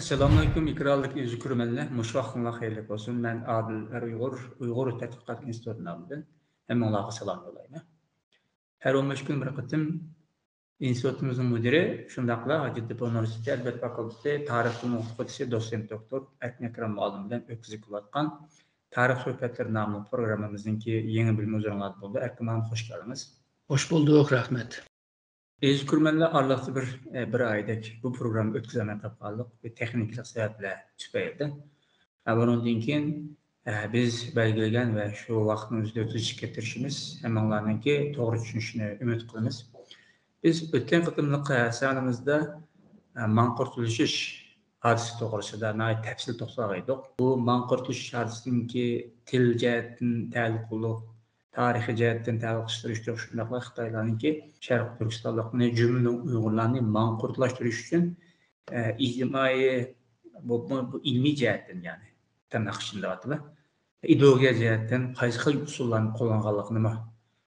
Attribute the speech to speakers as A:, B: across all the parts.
A: Selamünaleyküm ikrarlık yüzü kürmenle. Muşvaqtınla hayırlı olsun. Ben Adil Uygur Tədqiqat İnstitutundan. Hemen Allah'a selam yolayım. Her 15 gün bir kıtım institutumuzun müdiri, şundakla Hacettepe Üniversitesi Elbet Fakültesi Tarih Fakültesi Doçent Doktor Erkin Ekrem Muallim bilen öküzük kılatkan Tarih Sohbetleri namlı programımızınki yeni bir müzürün buldu. Erkin Hanım hoş geldiniz.
B: Hoş bulduk, rahmet.
A: Ezgürmenle arlıqlı bir aydek bu programı ötküzəmə tapqallıq ve texniklik sebeplə tüpəyirdi. Bunun keyin biz belgilegen ve şu vaxtın üzrə ötücü getirişimiz hemenlarınki doğru düşünüşünü ümit qılımız. Biz ötken qıtımlıq sağlığımızda manqurtuluşuş hadisi doğrusunda nəhayət təfsil toxsağıydık. Bu manqurtuluş hadisindeki til cəhətin təliqulluq, tarihi cihetten təvəqqüsləşdirmək şundaqla Xitaylarınki Şərq Türkistanlıqını cümlənin Uyğurlarını manqurtlaşdırış üçün ictimai bu ilmi cihetten yani tırnaq içində atılı ideologiya cihetten qaysı xil usullarını qo'llanganligini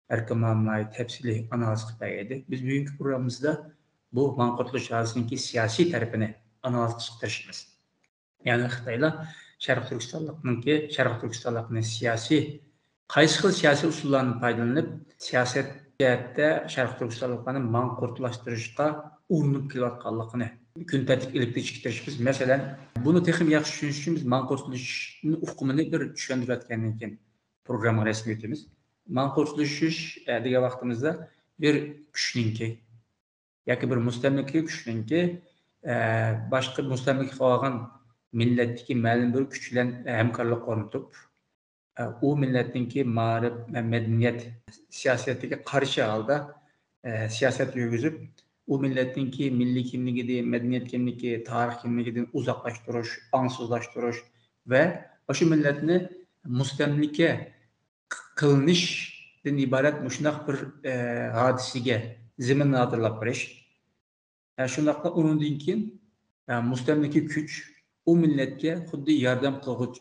A: Erkaman'la təfsili analiz qilib biz bugünkü programımızda bu manqurtuluş hadisindeki siyasi tarafını analiz qilishimiz. Yani Xitaylar Şərq Türkistanlıqının siyasi qaysı xil siyasi usullarını faydalanıp siyaset cəhətdə Şərq Türkistanlıqlarını manqurtlaşdırışqa uğrunub kelayotganligini gün tərtib elib keçirishimiz. Məsələn, bunu texnik yaxşı düşünüş üçün biz manqurtuluşun uqumunu bir düşündürətgəndən keyin proqramı rəsmi etimiz. Manqurtuluş degan vaqtimizda bir kuchninki yoki bir mustamlika kuchninki boshqa mustamlika qilgan millatdagi ma'lum bir kuch bilan hamkorlik o'rnatib o milletinki ma'rif ve medeniyet siyasetine karşı halde siyaset yürütüp o milletinki milli kimliği, medeniyet kimliği, tarih kimliğinden uzaklaştırış, ansızlaştırış ve şu milletini mustemlike kılınışdan ibaret müşnak bir hadisige zeminini hatırlap biriş. Şundakla onun dinkin mustemlike güç o milletke xuddi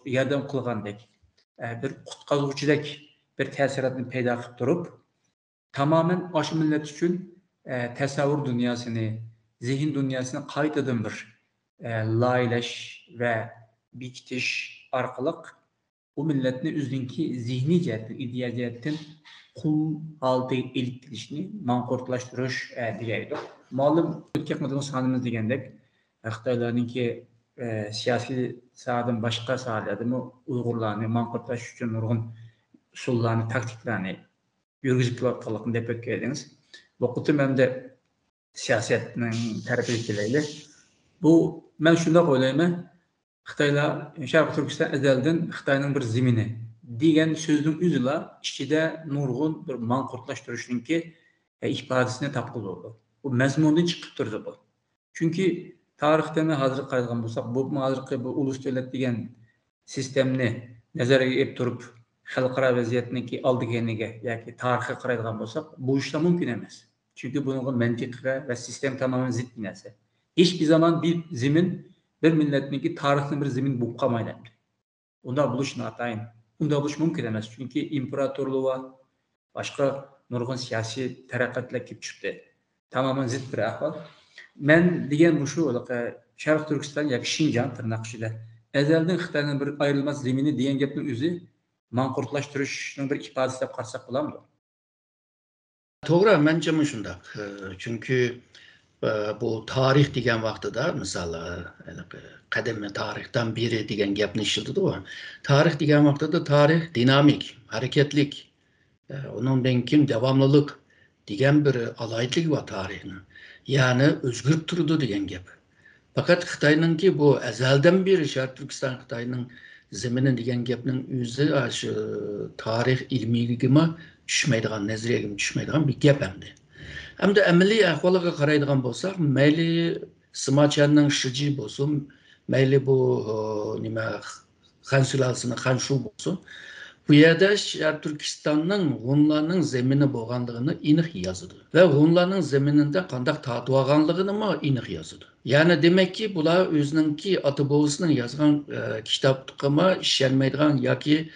A: yardım kılgandek. Bir qutqazuvchidek bir ta'siratni paydo qilib turib, tamamen aşı millet üçün tasavvur dünyasını, zihin dünyasını qaytadan bir laylash ve bekitish orqali o milletni o'zininki zihniy jihatdan, ideal jihatdan qul holatiga elib kelishni manqurtlashtirish deyiladi. Ma'lum o'tgan qadam sanimiz degandek, Xitoylarninki siyasi sahadan başka sahalarda mı Uygurlarını manqurtlash üçün nurgun usullarını, taktiklerini yürgüzüp kelayotganligini dep ötkediniz. Bu qutum hem de siyasetinin tarafı bu ben şunda o'ylayman, Xitoylar Şərq Türkistan ezelden Xitoyning bir zemini degan so'zning o'zila ichida nurgun bir manqurtlaştırışninki ifadesini tapqil oldu. Bu mazmundan chiqib turdi bu. Çünkü tarixten hazır qaraydigan bo'lsak, bu hozirgi bu ulus davlat degan sistemni nazarga olib turib, xalqaro vaziyatniki oldigeniga yoki tarixga qaraydigan bo'lsak, bu ishlar mumkin emas. Çünkü bunun mantiqi ve sistem tamamen zid bir narsa. Hiçbir zaman bir zemin bir milletniki tarixni bir zemin bo'lib qolmaydi. Unda buluş natayın. Unda buluş mümkün emas. Çünkü imparatorluğu var, başka nurgun siyasi taraqqatlar kelib chiqdi. Tamamen zid bir ahvol. Men degan bu shu Şərq Türkistan yoki Şinjan tırnaq ichida ezelden Xitoyning bir ayrılmaz zemini degan gapning o'zi manqurtlaştırışning bir ifodasi deb qarasak bo'ladimi?
B: To'g'ri, menimcha shundoq. Çünkü bu tarix degan vaqtida, misali, qadimiy tarixdan beri degan gapni ishlatadi-ku. Tarix degan vaqtida tarix dinamik, hareketlik, undan keyin davomlilik degan bir alayidlik var tarixning. Yani özgürlük turdu degan gap. Fakat Xitoyninki bu ezelden beri Şərq Türkistan Xitoyning zemini degan gapning o'zi shu tarix ilmiyligimi tushmaydigan, nazariyagimi tushmaydigan bir gap hamdi. Hamda amaliy ahvoliga qaraydigan bo'lsak, mayli Simachanning Shiji bo'lsin, mayli bu nima Xan sulalasining Xanshu bo'lsin, bu yerda Şərq Türkistanning Hunlarning zemini bo'lganligini aniq yozadi ve Hunlarning zemininde qandaq tatib olganligini aniq yozadi. Yani demek ki bular o'zininki ota bobosining yozgan kitobga ishonmaydigan yoki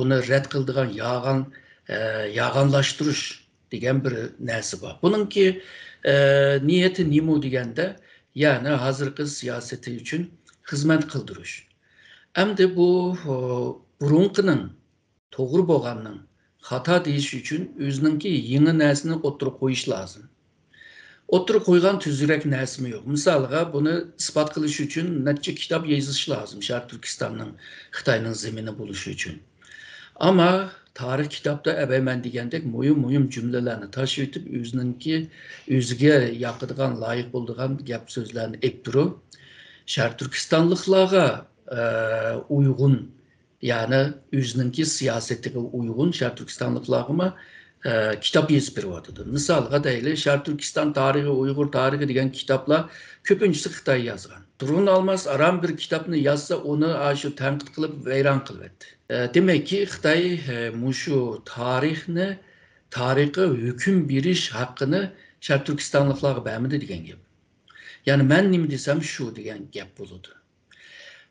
B: onu rad qildigan yag'anlashtirish degan bir narsa bor. Buningki niyati nima deganda, Yani hazırkı siyaseti için hizmet kıldırış. Hem de bu burunqının, toğru boğanның hata deyiş için özününki yeni nesini oturup koyuş lazım. Oturup koygan tüzürek nesimi yok. Misalga bunu ispat kılış için netçe kitap yazış lazım. Şark Türkistan'ın, Xitay'nın zemini buluşu için. Ama tarih kitapta ebeymen degендek mühim cümlelerini taşıyıp özüge yakıdığan, layık bulduğun gap sözlerini ektiru. Şark Türkistanlıklara uygun, yani özününki siyasetine uygun Şark Türkistanlıklarıma kitap yazıp berýärdi. Misalga daýly Şark Türkistan tarihi, Uygur tarihi degen kitaplar köpüncüsü Xitay yazgan. Turgun Almaz aram bir kitapny yazsa onu aşu tanqid kılıp veyran kılýardy. Demek ki Xitay muşu tarihni, tarihi hüküm biriş hakkını Şark Türkistanlıklara bermedi degen gep. Yani men nime desem şu degen gep boludy.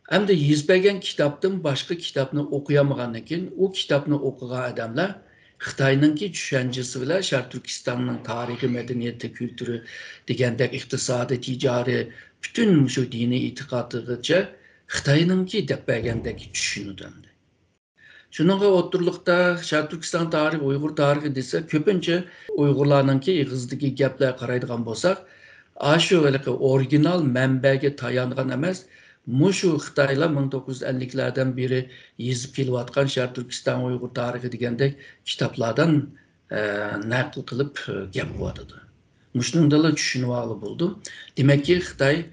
B: Hem de yüzbegen kitaptın başka kitapını okuyamagandan keyin o kitapını okugan adamlar Xitay'nınki düşüncesi bilen Şark Türkistan'ın tarihi, medeniyeti, kültürü degендek iktisadi, ticari, bütün şu dini itikadıgıca Xitay'nınki dep bergendeki düşünüdündü. Şununla oturlukta Şark Türkistan tarihi, Uygur tarihi dese köpünce Uygurlarınki igızdaki gepler karaydıgan bolsak, aşu orijinal menbege tayangan emas, muşu Xitaylar 1950'lerden beri yazıp kelyatgan Şark Türkistan Uygur tarihi degендek kitaplardan nakl kılıp gep bolýardy. Muşnundala düşünüp aly boldu. Demek ki Xitay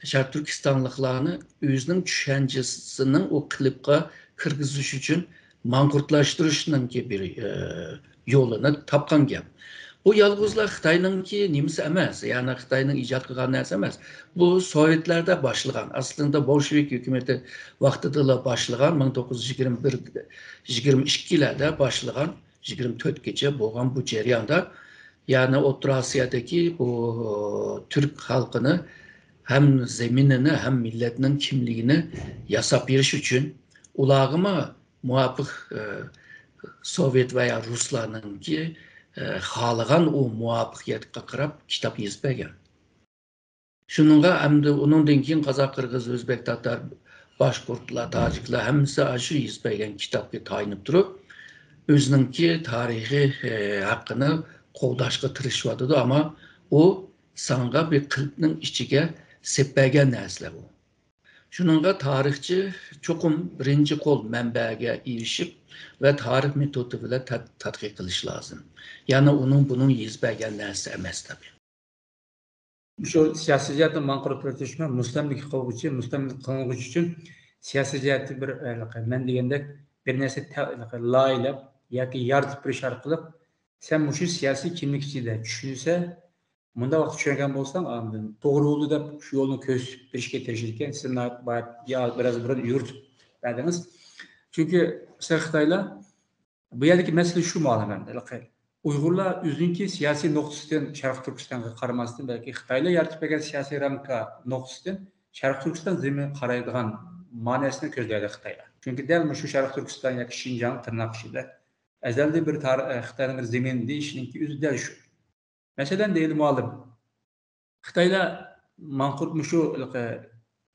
B: Şark Türkistanlıklarını özünün düşüncesinin o klipka kırgızış için mankurtlaştırışının bir yolunu tapkan gep. Bu yalgızla Xitay'nınki nimisi emas, yani Xitay'nın icat kılgan nersi emas. Bu Sovyetlerde başlayan, aslında Bolşevik hükümeti vaxtıdıyla başlayan 1921-22'lerde başlayan 24 gece boğan bu cereyanda, yani Orta Asya'daki bu Türk halkını hem zeminini hem milletinin kimliğini yasap beriş için ulağıma muvaffık Sovyet veya Ruslarının ki halagan o muvaffakiyetke qarap kitap yazıp bergen. Şununla hem onundan keyin Kazak, Kırgız, Özbek, Tatar, Başkurtlar, Tacikler hemisi aşı yazıp bergen kitapga taýynyp durup özününki tarihi hakkını qowdaşga tırışýardy ama o sanga bir kılıpның içige sepbergen näsler bu. Şununla tarihçi çokum birinci kol menbäge erişip ve tarih metodu bilen tadqiq kılış lazım. Yani onun bunun yazbergen näse emas tabi.
A: Şu siyasi jihatdan manqurt ötüşme, mustamlik qılgıç üçün siyasi jihatı bir men degендek bir nerse laýlap yoki yardyp beriş arkaly sen muşu siyasi kimlikçide düşünse munda wagt düşüngen bolsaň andan togry boldy dep şu ýoluny kösüp berişge tirişirken siz ya biraz burun yürütüp berdiňiz. Çünkü Xitaylar bu ýerdeki mesele şu malamanda Uygurlar özünki siyasi noktasından Şark Türkistan'a karamasından belki Xitaylar yaratıp bergen siyasi ramka noktasından Şark Türkistan zemini karaydıgan manasını közledi Xitaylar. Çünkü däl şu Şark Türkistan ýa-ki Şinjan tırnak içinde ezelde bir Xitaylar zemini işininki özü däl şu. Meselen değil muallim. Xitaylar manqurtmuşu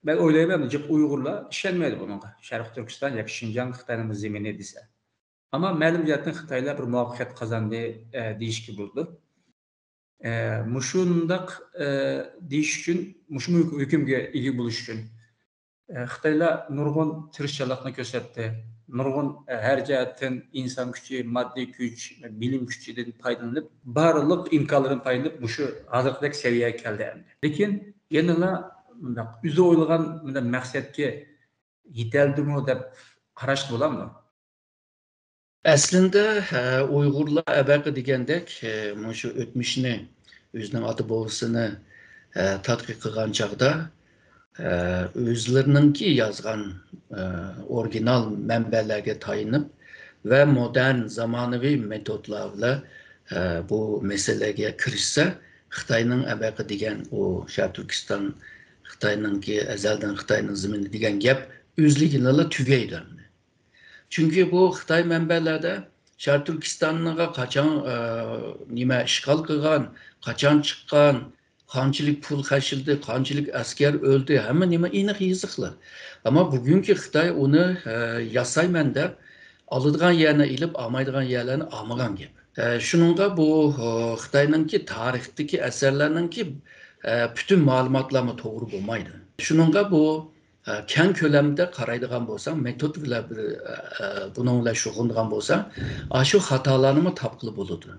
A: ben oylayamam jip Uygurlar işlenmedi bununla. Şark Türkistan ýa-ki Şinjan Xitaylar zemini dese. Ama ma'lum jihatdan Xitaylar bir muvaffaqiyat kazandı deyişki buldu. Muşundaq deyiş üçün, muşu hükümge igi buluş üçün Xitaylar nurgun tirişçilikni körsətdi. Nurgun her jihatdan insan güçü, maddi güç, bilim güçüden paydalanıp, barlyk imkanlardan paydalanıp muşu hazırkydek seviýeye keldi. Lekin ýene-la üze oylagan maksatga ýeteldimi dep garaşdy bolarmy?
B: Aslında Uygurlar ebaqı degендek şu ötmüşini, özünün adı boğusunu tadqiq kılgan çağda özlerininki yazgan orijinal menbelerge taýynyp ve modern zamanıvi metodlarla bu meselege kirişse Xitayning ebaqı degen o Şark Türkistan Xitayninki ezelden Xitayning zemini degen gep özligini tügeydi. Çünkü bu Xitay menbelerde Şark Türkistan'a kaçan nime işgal kılgan, kaçan çıkkan, qanchalik pul qashildi, qanchalik askar o'ldi, hamma nima aniq yiziqli. Ama bugünkü Xitoy uni yasayman deb oladigan yerni ilib, olmaydigan yerlarni olmagan gap. Shuningga bu Xitoyninki tarixdagi asarlarninki bütün ma'lumotlarni to'g'ri bo'lmaydi. Shuningga bu keng ko'lamda qaraydigan bo'lsam, metod bilan bunun bilan shug'ullanadigan bo'lsam, shu xatolarni topqili bo'ladi.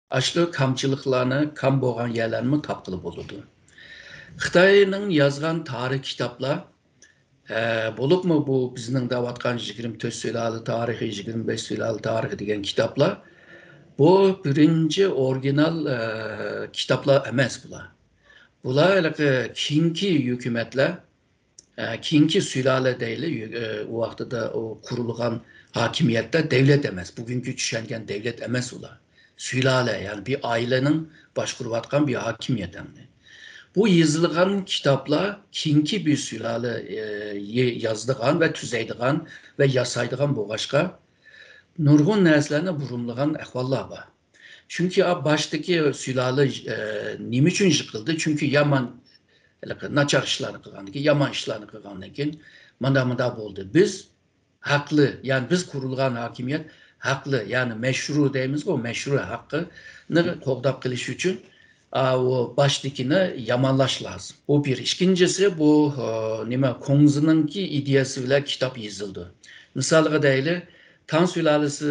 B: Aşlı kamçılıklarını, kam boğan yerlerini tapqılı buludu. Xitayning yazgan tarih kitaplar, bulup mu bu bizning davatkan 24 sülali tarihi, 25 sülali tarihi degan kitaplar, bu birinci orijinal kitaplar emas bular. Bular keyingi hükümetler, keyingi sülale deyli, o vaqtida o kurulgan hakimiyette devlet emas, bugünkü düşengen devlet emas ular. Sülale, yani bir ailenin başkuruvatkan bir hakimiyet emni. Bu yazılgan kitaplar kinki bir sülale yazdıgan ve tüzeydigan ve yasaydigan boğaşka nurgun neslerine burumlugan ehvallar var. Çünkü baştaki sülale nim için yıkıldı? Çünkü yaman naçar işlerini kılgandı ki, yaman işlerini kılgandı ki, manda oldu. Biz haklı, yani biz kurulgan hakimiyet haklı, yani meşru deyimiz o meşru hakkını qoğdap kılış için o baştakini yamanlaş lazım. O bir. İkincisi bu Kongzununki ideyası ile kitap yazıldı. Misalga deyli Tang sülalesi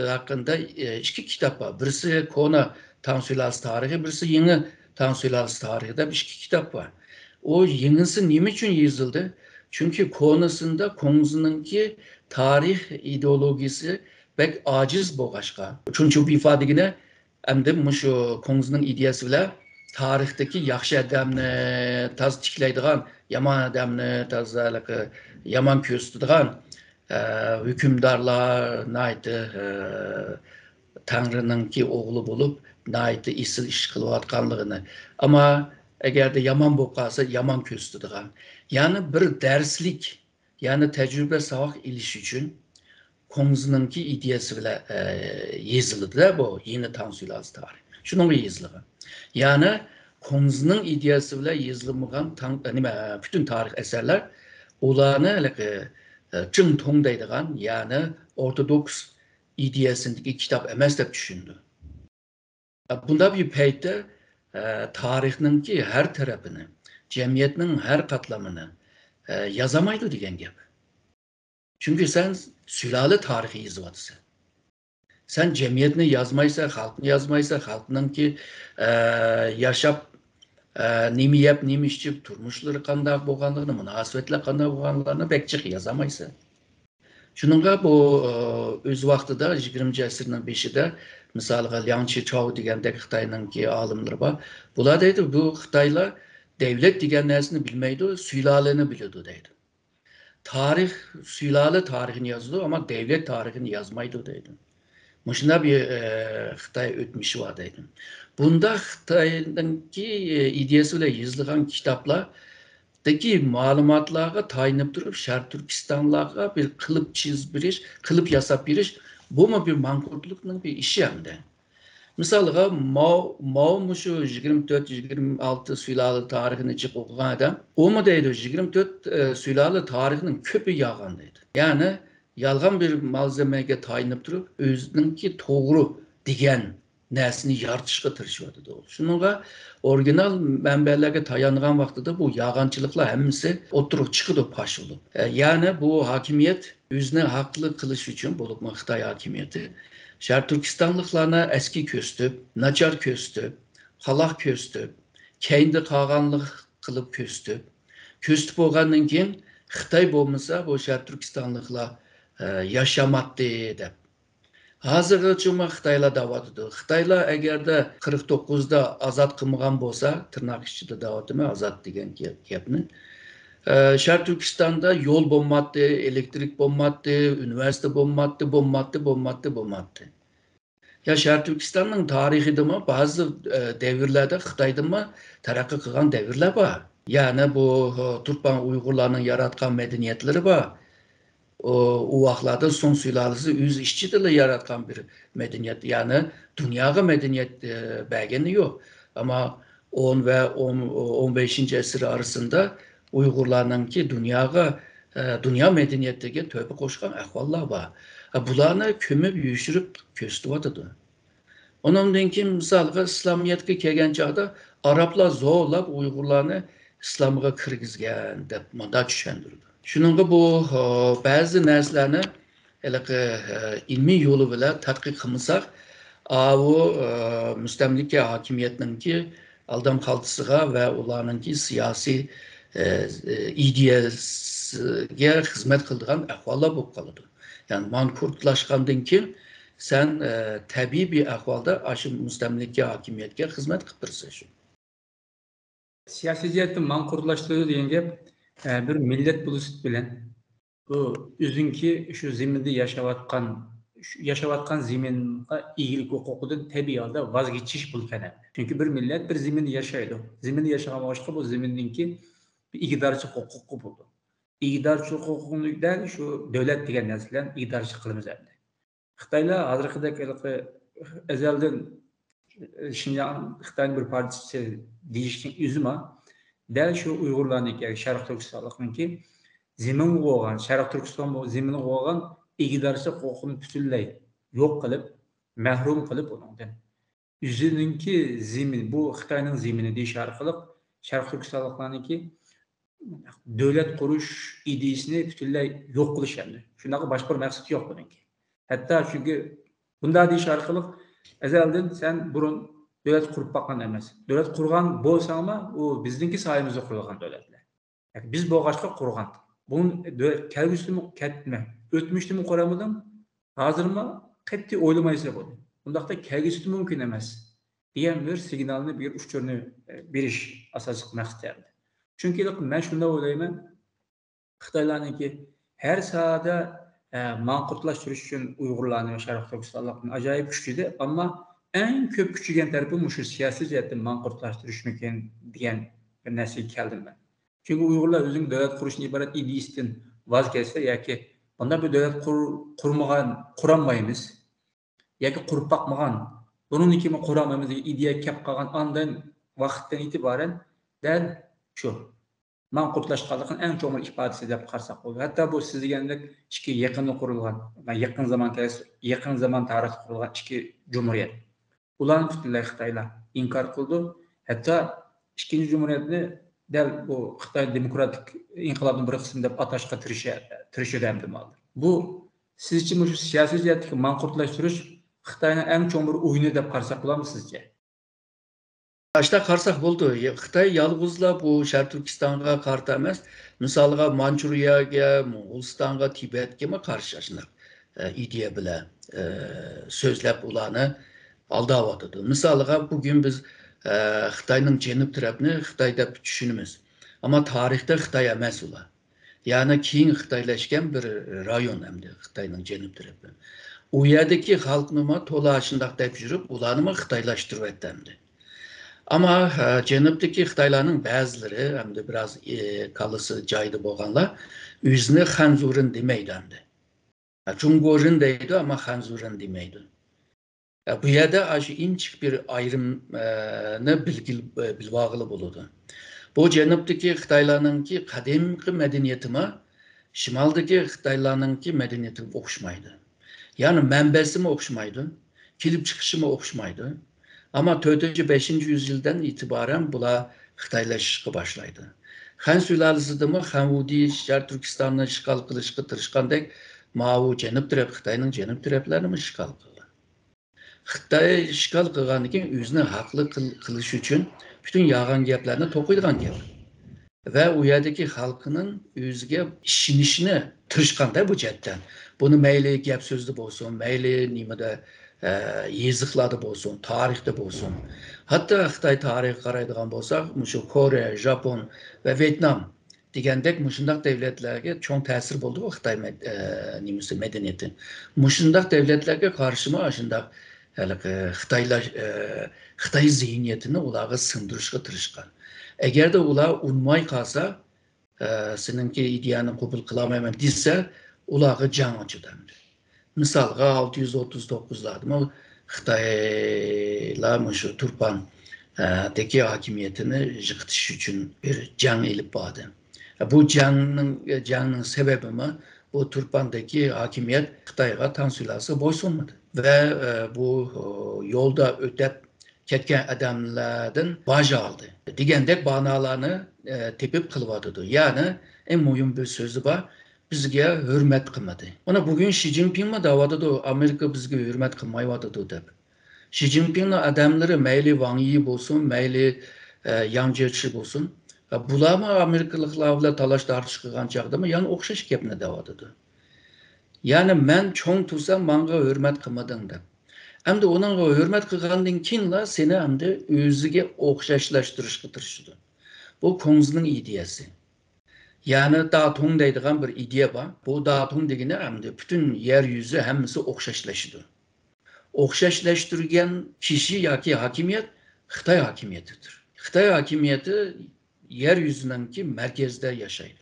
B: hakkında iki kitap var. Birisi Kona Tang sülalesi tarihi, birisi yeni Tang sülalesi tarihi de iki kitap var. O yenisi nime için yazıldı? Çünkü konusunda Kongzununki tarih ideolojisi pek aciz boğaşka. Çünkü bir ifadegine hem de şu Kongzunun ideyası ile tarihteki yaxşı adamını taz tikleydiğen, yaman adamını taz yaman köstüdiğen hükümdarlar naydı Tanrı'nın ki oğlu bulup naydı isil iş kılıvatkanlığını. Ama eğer de yaman boğası yaman köstüdiğen. Yani bir derslik, yani tecrübe savak iliş için Kongzununki ideyası bile yazılıdı da bu yeni Tang sülalesi tarihi. Şunun yazılığı. Yani Kongzunun ideyası bile yazılmayan bütün tarih eserler olanı Zheng Tong deydiğen yani Ortodoks ideyasındaki kitap emas deb düşündü. Bunda bir peyte tarihininki her tarafını, cemiyetinin her katlamını yazamaydı degen gap. Çünkü sen sülale tarihi yazıvatısın. Sen cemiyetini yazmaysa, halkını yazmaysa, halkının ki yaşap nimi yap, nimi işçip, turmuşları kandak boğanlığını, münasebetler kandak boğanlığını bekçik yazamaysa. Şununla bu öz vaxtıda 20. əsrinin 5'de misalga Liang Qichao degende Xitayning ki alimleri var. Bular deydi bu Xitaylar devlet degen nersini bilmeydi, sülaleni biliyordu deydi. Tarih, sülale tarihini yazdı ama devlet tarihini yazmaydı deydi. Muşuna bir Xitay ötmüşü var deydi. Bunda Xitay'daki ideyasıyla yazılan kitaplar deki malumatlarga tayinip durup Şark Türkistanlarga bir kılıp çizbiriş, kılıp yasap biriş, bu mu bir mankurtlukның bir işi hem de. Misalga Mao muşu 24-26 sülale tarihini çık okugan adam, o mu deydi 24 sülale tarihinin köpü yağan deydi. Yani yalgan bir malzemeye tayinip durup özününki doğru degen nesini yartışqa tırışıvadı da olur. Şununla orijinal mənbələrə tayanılan vaxtıda bu yağancılıkla hemisi oturup çıkıdı paş olup. Yani bu hakimiyet özünü haklı kılış için bulup Xitay hakimiyeti Şark Türkistanlıklarına eski köstüp, nacar köstüp, halak köstüp, kendi kağanlık kılıp köstüp olgandan keyin Xitay bolmasa bu Şark Türkistanlıklar yaşamadı dep. Hazırda cuma Xitaylar davatıdır. Xitaylar eğer de 49'da azat kılmagan bolsa, tırnak içinde davatıma azat degen gapni. Şark Türkistan'da yol bombattı, elektrik bombattı, üniversite bombattı. Ya Şark Türkistan'ın tarihi de mi bazı devirlerde Xitay'da mı terakki kılgan devirler var. Yani bu Türkmen Uygurlarının yaratkan medeniyetleri var. O vaxtlarda son sülalesi üz işçidirle yaratkan bir medeniyet. Yani dünyada medeniyet belgeni yok. Ama 10 ve 15. əsr arasında Uygurlarınki dünya medeniyetdeki tövbe koşkan ahvallar var. Bularını kömüp yüşürüp köstüvatıdı. Ondan ki misalga İslamiyetke kelgen çağda Araplar zorlap Uygurlarını İslam'a kirgizgen dep manda düşendirdi. Şununla bu bazı narsalarni ilmiy yo'li bilan tadqiq qilmasak, o müstemlike hakimiyetininki aldam qaltısıga ve ularninki siyasi ideyasiga xizmat qildigan ahvollar bo'lib qoladi. Yani mankurtlaşgandan keyin sen tabiiy bir ahvolda aşı müstemlike hakimiyetga xizmat qilib tursan.
A: Siyasi jihatdan mankurtlaştırıyor degan gap bir millet buluşup bilen bu üzünki şu zeminde yaşavatkan zeminga iyilik hukukudan tabiiy holda voz kechish bo'lgan. Çünkü bir millet bir zeminde yaşaydı. Zeminde yaşagan başka bu zemindeki bir igdarchi hukuku buldu. İgdarchi hukukunda şu devlet degan narsa bilan igdarchi qilamiz endi. Xitoylar hozirgidek ezelden Şinjan Xitoyning bir partisi deyishning o'zima dal shu Uyg'urlarniki Sharq Turkistonlikniki zemin bo'lgan Sharq Turkiston zemini bo'lgan igdarchi huquqini butunlay yo'q qilib, mahrum qilib undan o'zininki zemin bu Xitoyning zemini deyish orqali Sharq Turkistonliklarniki davlat qurish ideyasini butunlay yo'q qilish endi. Shunaqa boshqa bir maqsad yo'q buniki. Hatta chunki bunda deyish orqali ezelden sen burun devlet kurup bakman emas. Devlet kurgan bolsangma o bizdinki sayemizde kurulgan devletler. Yani biz bu ağaçta kurgan. Bunun kelgüsü mü ketme, ötmüştü mü kuramadım, hazır mı ketti oylamaysa bu. Bundakta kelgüsü mümkün emez. Diyen bir signalini bir uçurunu bir iş asasık maqsad. Çünkü ben şunda oylayman, Xitoylarniki her sahada mankurtlaştırış için Uygurlarni ve Sharq Turkistonlikni acayip güçlüydü ama en köp küçügen tarafı şu siyasi jihatdan mankurtlaştırış mümkün degan bir narsaga keldim ben. Çünkü Uygurlar özünün devlet kuruşuna ibaret ideyasidan voz kechsa yoki bunday bir devlet quranmaymiz yoki qurib boqmagan buniki quramaymiz degan ideya kelib qolgan andan vaqtdan itibaren dal shu mankurtlaşkanlığın en çok ifadesi deb qarsak bo'ladi. Hatta bu siz degandek ikki yaqin qurilgan, yaqin zaman tarixi qurilgan ikki cumhuriyet. Ularni butunlay Xitoylar inkor qildi. Hatta ikkinchi cumhuriyatni dal bu Xitoy demokratik inqilobning bir qismi deb atashga tirishadi. Bu siz için bu siyasi jihatdagi mankurtlashtirish Xitoyning eng cho'ng bir o'yini deb qarsak bo'ladimi sizce?
B: Başta qarsak bo'ldi. Xitoy yolg'izla bu Sharq Turkistonga qarta emas, misolga Manchuriyaga, Mo'g'ulistonga, Tibetga qarshi shunday ideya bilan so'zlab ularni aldayotdi. Misolga bugün biz Xitoyning janub tarafini Xitoy deb tushunamiz. Ama tarixda Xitoy emas ular. Yani keyin Xitoylashgan bir rayon hamda Xitoyning janub tarafi. U yerdagi xalqni to'la shunday deb yurib, ularni Xitoylashtiryapti. Ama Cenub'daki Xitaylarning bazıları hem de biraz kalısı caydı boğanlar yüzünü Xanzurun demeydi hem de. Cumhurun deydi ama Xanzurun demeydi. Bu yerde inçik bir ayrımını bilvağılı buludu. Bu Cenub'daki Xitaylarınki kadimki medeniyetime Şimaldaki Xitaylarınki medeniyetime okşmaydı. Yani menbesi mi okşmaydı, kilip çıkışı mı okşmaydı. Ama 4. 5. yüzyıldan itibaren bula Xitaylaşışqa başlaydı. Xan sülalısıdır mı? Xanvudi Sharq Turkiston'ni işgal qilishga tirishgandek Mao Janub taraf Xitoyning janub taraflarini işgal qildi. Xitoy işgal qilgandan keyin o'zini haqli qilish uchun bütün yağan gaplarni to'qiydigan gap. Ve u yerdagi xalqining o'ziga ishonishini tirishganda bu jihatdan. Buni mayli gap so'zda bo'lsin, mayli nimada yazıqlarda bo'lsin, tarixda bo'lsin. Hatta Xitoy tarixiga qaraydigan bo'lsak, şu Kore, Japon ve Vietnam degandek mushundaq davlatlarga cho'ng ta'sir bo'ldi bu Xitoy medeniyeti. Mushundaq davlatlarga qarshi shundaq Xitoy zihniyatini ularga singdirishga tirishgan. Agarda ular unmay qolsa, seninki ideyani qabul qilmayman desa, ularga jang ochadi. Misalga 639'larda Xitoylar şu Turpan deki hakimiyetini yıkıtış için bir can elip vardı. Bu canın sebebi mi? Bu Turpan'daki hakimiyet Xitayga tansilası boysunmadı. Ve bu yolda ötep ketken adamlardan baj aldı. Digendek banalarını tepip kılvadıdı. Yani en mühim bir sözü var. Bizge hürmet kılmadı. Ona bugün Xi Jinping mi davadıdı? Amerika bizge hürmet kılmayvadıdı dep. Xi Jinping'in adamları meyli Wang Yi olsun, meyli Yang Jiechi olsun. Bular mı Amerikalılarla talaş tartış kılgan çağda mı? Yani okşaş gepine davadıdı. Yani ben çoğun tutsam bana hürmet kılmadın da. Hem de onun hürmet kılgandan kinla seni hem de özüge okşaşlaştırışkı tırışıdı. Bu Kongz'un ideyası. Yani Datung deydiğen bir ideya var. Bu Datung degine hem de bütün yeryüzü hemmisi okşaşlaşıdı. Okşaşlaştırgen kişi yaki hakimiyet Xitay hakimiyetidir. Xitay hakimiyeti yeryüzündeki merkezde yaşaydı.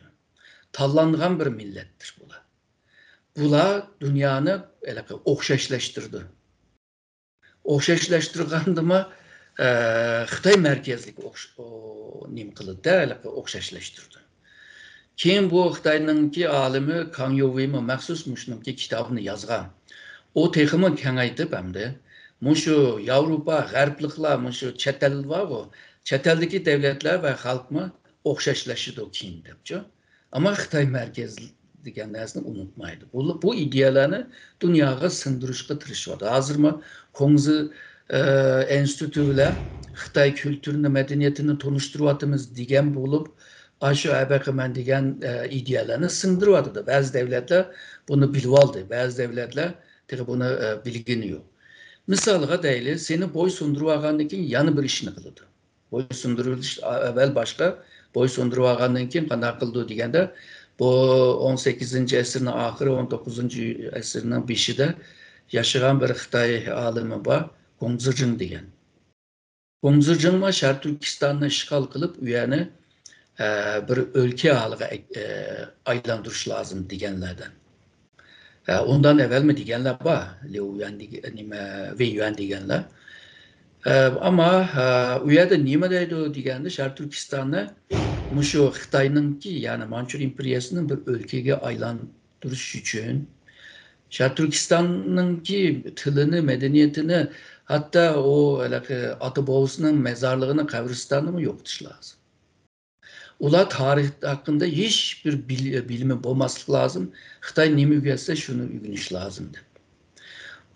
B: Tallanğan bir millettir bular. Bular dünyanı okşaşlaştırdı. Okşaşlaştırgandı mı Xitay merkezlik nim kılıdı, okşaşlaştırdı. Kim bu Xitay'nınki alimi Kang Youwei məxsus muşnunki kitabını yazgan. O teximi kengaytıp hem de muşu Avrupa, Garplıklar, muşu çetel var o. Çeteldeki devletler ve halk mı okşaşlaşıdı o kin depço. Ama Xitay merkezli diyen nesini unutmaydı. Bu ideyalarını dünyaya sındırışka tırışıyordu. Hazır mı Kongzı enstitüyle Xitay kültürünü, medeniyetini tanıştırıyordumuz diyen bulup aşı ebekmen diyen ideyalarını sındırıyordu. Bazı devletler bunu bilvaldı. Bazı devletler bunu bilginiyor. Misalga deyli, seni boy sunduruvağandakin yanı bir işini kılıdı. Boy sunduruluş evvel başka, boy sunduruvağandakin kana kıldı degende bu 18. esrinin ahırı 19. esrinin bişide yaşayan bir Xitay alimi var, Gongzijing degen. Gongzijing ma Şark Türkistan'ı işgal kılıp üyeni bir ülke halıga aylandırış lazım degenlerden. Ondan evvel mi diyenler var, Liu Yuan Wei Yuan diyenler. Ama uyada nimadaydı digende Şark Türkistan'ı muşu Xitay'nın ki yani Mançur İmperyası'nın bir ülkeye aylandırış için Şark Türkistan'ın ki tılını, medeniyetini hatta o Atıboğusu'nun mezarlığını, kabristanı mı yoktuş lazım. Ula tarih hakkında hiçbir bilimi olması lazım. Xitay nemi üyesi şunu ügünüş lazımdı.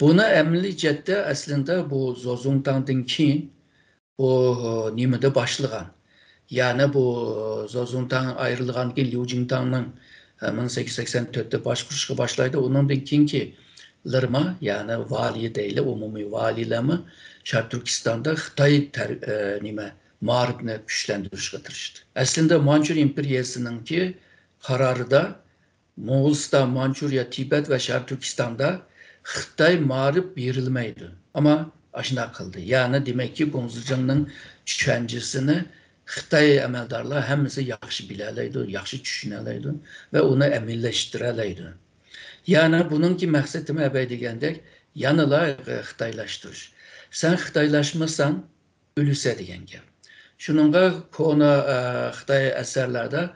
B: Buna emli cette aslında bu Zozongtang'dan ki bu nemide başlayan. Yani bu Zozongtang ayrılgan ki Liu Jingtang'ın 1884'te başkuruşu başlaydı. Onun da ki Lırma yani vali değil, umumi valilemi Şark Türkistan'da Xitay mağribine güçlendiriş katırıştı. Aslında Mançur İmperyası'nın ki kararı da Moğolistan, Mançurya, Tibet ve Şark Türkistan'da Xitay mağrib verilmeydi. Ama aşına kıldı. Yani demek ki Gongzijing'in düşüncesini Xitay emeldarlar hemisi yaxşı bileleydi, yaxşı düşüneleydi ve onu emilleştireleydi. Yani bununki məqsədimi əbəy degəndək, yanıla Xitaylaşdırış. Sen Xitaylaşmasan, ölüsə degen gel. Şununla konu Xitay əsərlərdə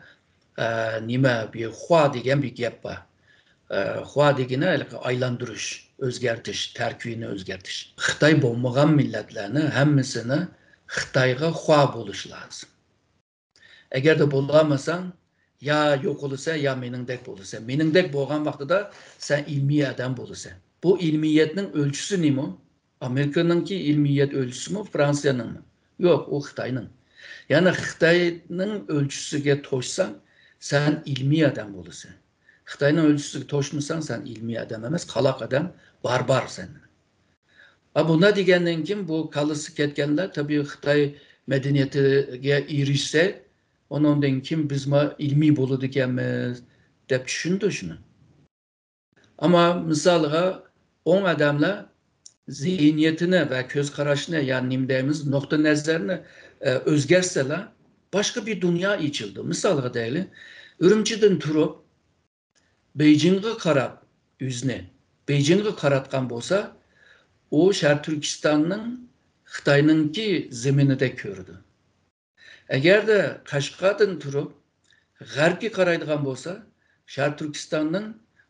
B: nime bir hua degen bir gep var. Hua degene aylandırış, özgertiş, terkvini özgertiş. Xitay boğmagan milletlerini hemmisini Xitayga hua buluş lazım. Eğer de bulamasan ya yok olursa ya menindek olursa. Menindek boğan vaxtıda sen ilmi adam olursa. Bu ilmiyetin ölçüsü ne mi? Amerika'nınki ilmiyet ölçüsü mü? Fransa'nın mı? Yok, o Xitay'nın. Yani Xitay'nın ölçüsüge toşsan sen ilmi adam olursa. Xitay'nın ölçüsüge toşmuşsan sen ilmi adam emez, kalak adam, barbar sen. Buna degenden kim? Bu kalısı ketkenler tabii Xitay medeniyetiga erişse ondan kim bizma ilmi bolu degemiz dep düşündü şunu. Ama misalga on adamlar zihniyetine ve göz karışına yani nimdeyimiz nokta nezlerine özgerseler başka bir dünya içildi. Misalga değil. Ürümçiden turup Beijing'e karab yüzüne Beijing'e karatkan bolsa o Şark Türkistan'ın Xitayninki zeminide kördü. Eğer de Qashqardan turib G'arbga qaraydigan bo'lsa, Sharq Turkistonning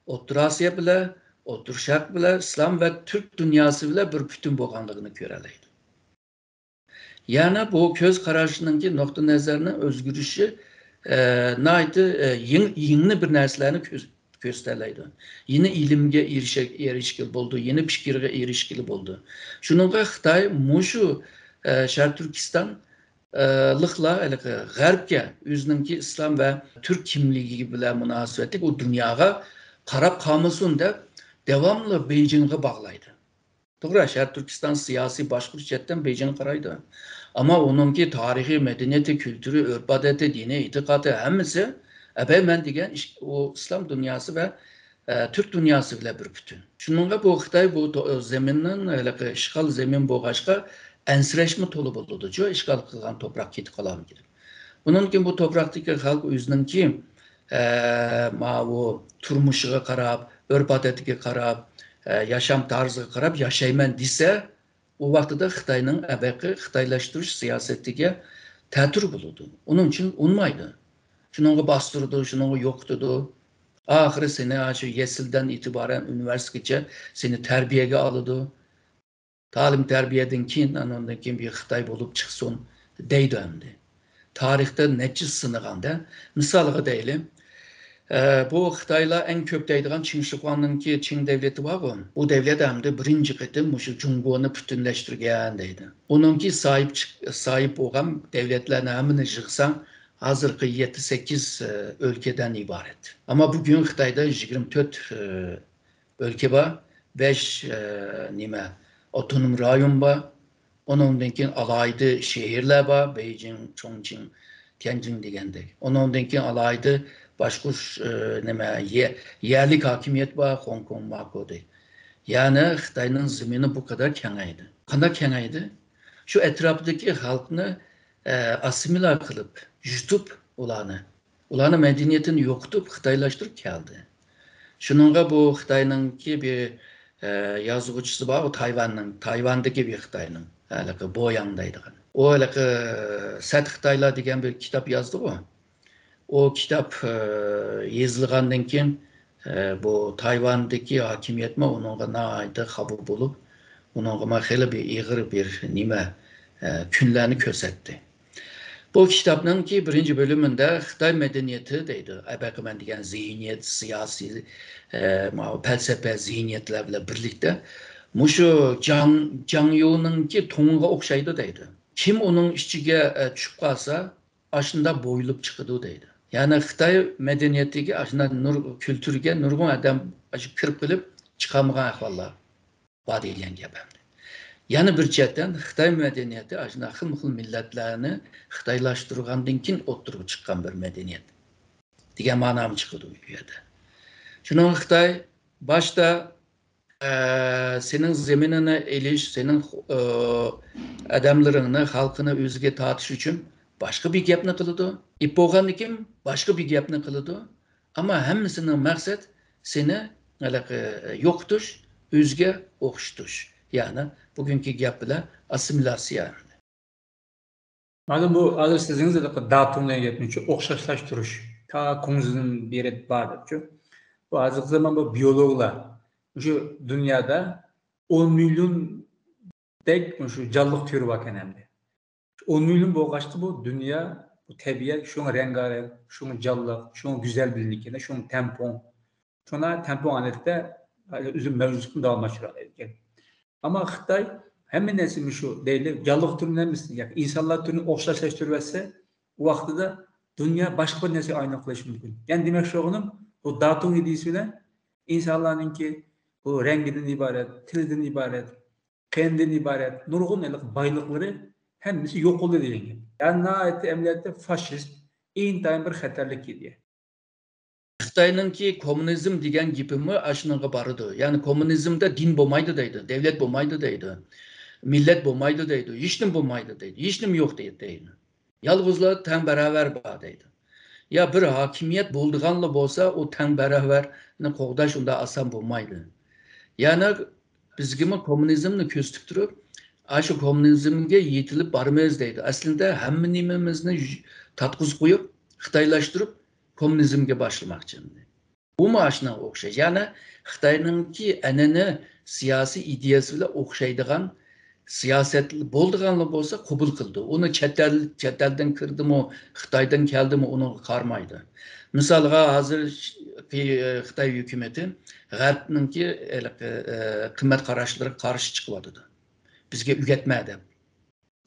B: O'rta Osiyo bilan, O'rta Sharq bilan, İslam ve Türk dünyası bilan bir bütün bo'lganligini ko'ralaydi. Yani bu ko'z qarashiningki nuqtai nazarining o'zgarishi yeni bir narsalarni gösterleydi. Yeni ilimge erişkili buldu, yeni fikirge erişkili buldu. Şununla Xitay muşu Sharq Turkiston lıkla G'arbga o'zininki İslam ve Türk kimligi bilan munosabatlik o dunyoga qarab qolmasin deb devamlı Beijing'e bağlaydı. To'g'ri, Sharq Turkiston siyosiy boshqarish jihatdan Beijing qaraydi. Ama onunki tarihi, medeniyeti, kültürü, örf-adeti, dini, itikadi hammasi men degan o İslam dünyası ve Türk dünyası bile bir bütün. Şununla bu Xitay bu zeminin işgal zemin bo'lg'achqa ensirashma to'li bo'ldi. Jo ishg'ol qilgan toprak ketib qolarmi deb. Bununki bu toprakdagi xalq o'zininki bu turmushiga qarab, örf-adetiga qarab, yaşam tarzıga qarab yashayman desa, o vaqtida Xitayning abaqi Xitaylashtirish siyosatiga ta'tir bo'ladi. Onun için unmaydi. Şununla bastırdı, şununla yoktudu. Ahire seni yesilden itibaren üniversitece seni terbiyeye alıdı. Talim terbiyeden kin, ondan kin bir Xitay bulup çıksın deydi hem de. Tarihte neçi sınıganda, misalıga değilim. Bu Xitayla en köp deydiğen Çin Şıkvan'ınki Çin devleti var bu. Bu devlet hem de birinci kıtım Cumhur'unu bütünleştirgen deydi. Onunki sahip olan devletlerine hemini çıksan hazırki 7-8 ülkeden ibaret. Ama bugün Xitay'da 24 ülke var, 5 otonom rayon var, onundanki alaydı şehirler var, Beijing, Chongqing, Tianjin degende. Onundanki alaydı başka yerlik hakimiyet var, Hong Kong var kodu. Yani Xitay'nın zemini bu kadar kengaydı. Qanday kengaydı? Şu etraftaki halkını asimile kılıp, yutup ulanı medeniyetini yokutup Xitaylaştırıp geldi. Şununla bu Xitay'nınki bir yazıcısı var, o Tayvan'daki bir Xitay'nın, Boyang'daydı. O Set Xitaylar degen bir kitap yazdı o. O kitap yazılgandan keyin bu Tayvan'daki hakimiyetme onunla naayda kabul bulup, onunla xeyli bir iğir bir günlerini kösetti. Bu kitabın ki birinci bölümünde Xitay medeniyeti deydi. Abaqı degen zihniyet, siyasi, felsefe zihniyetlerle birlikte. Muşu Zhang You'nun ki tonuğa okşaydı deydi. Kim onun içine çıkıp kalsa aşında boyulup çıkıdı deydi. Yani Xitay medeniyetindeki aşında kültürge nurgun adam kırıp kılıp çıkamayan ahvallar var deyilgen gebemdi. Yani bir cihetten Xitay medeniyeti aşında xil milletlerini Xitaylaştırgandan keyin oturup çıkan bir medeniyet. Digen manam çıkıdı bu yerde. Şunun Xitay başta senin zeminine eliş, senin adamlarını, halkını özüge tartış için başka bir gapni kılıdı. İp kim başka bir gapni kılıdı. Ama hemmisinin maksat seni yoktuş, özge okşutuş. Yani bugünkü gap bilen asimilasyon.
A: Madem bu hazır siziniz de datumla gapni okşaşlaştırış. Ta konumuzun bir yeri vardır. Bu hazır zaman bu biyologlar şu dünyada 10 milyon dek şu canlılık türü var kenemde. 10 milyon boğaçtı bu dünya, bu tabiat, şunun rengarenk, şunun canlılık, şunun güzel birlikte, şunun tempon. Şuna tempon adette üzüm mevzusunu dağılmışlar. Ama Xitay hemen nesimi şu değil, canlılık türünden misin? Yani insanlar türünü okşaşlaştırırsa o vakitte dünya başka bir nesli aynaklaşır mümkün. Yani demek şu onun bu datum idisiyle insanların ki bu renginden ibaret, tilinden ibaret, kendinden ibaret, nurgun baylıkları hemisi yok oluyor diye. Yani nihayet emniyette faşist, intihar bir xatarlik gidiyor.
B: Xitay'nınki komünizm degen gipimi aşınıga barıdı. Yani komünizmde din bo'lmaydi deydi, devlet bo'lmaydi deydi, millet bo'lmaydi deydi, hiçnim bo'lmaydi deydi, hiçnim yok deydi. Yalğızlar teng beraber var deydi. Ya bir hakimiyet bo'ldiganli bo'lsa, o teng beraberni qo'g'dash unda asan bo'lmaydi. Yani bizgimi komünizmni ko'z tiktirib, Aşı komünizmge yetilip barmayız deydi. Aslında hem nimemizni tatqız koyup, Xitaylaştırıp komünizmge başlamak için. Bu maaşına okşay. Yani Xitay'nınki enene siyasi ideyası ile okşaydıgan siyaset bolduğanlı bolsa kabul kıldı. Onu çetelden kırdı mı, Xitay'dan geldi mi onu karmaydı. Misalga hazır Xitay hükümeti G'arbninki kıymet karaşları karşı çıkıvadıdı. Bizge ügetmedi.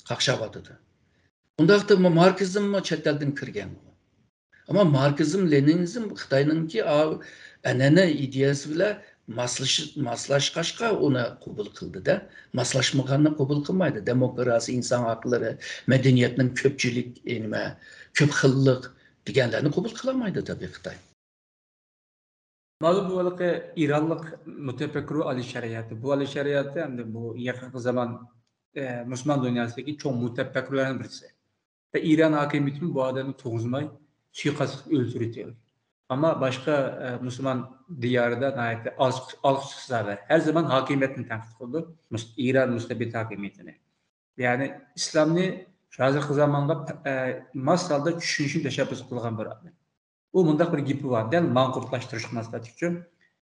B: Kakşavadıdı. Ondaq da Marksizm çetelden kirgen. Ama Marksizm, Leninizm Xitay'nınki enene ideyası bile maslaşkaşka ona kabul kıldı da maslaşmaganını kabul kılmaydı. Demokrasi, insan hakları, medeniyetinin köpçülük, köp xillik degenlerini kabul kılamaydı tabii Xitay.
A: Malum bu arada İranlık mütefekkir Ali Şeriatı. Bu Ali Şeriatı hem de bu yakın zaman Müslüman dünyasındaki çok mütefekkirlerin birisi. Ve İran hakimiyetinin bu adamı toğuzmay suikast öldürüyor. Ama başka Müslüman diyarında nihayet alkışlar her zaman hakimiyetini tenkit kıldı. İran müstebit hakimiyetini. Yani İslam'ı hazır zamanda masalda düşünüşün teşebbüs kılgan bir adam. Bu mundaq bir gipi var. Yani mankurtlaştırış maslahatçı.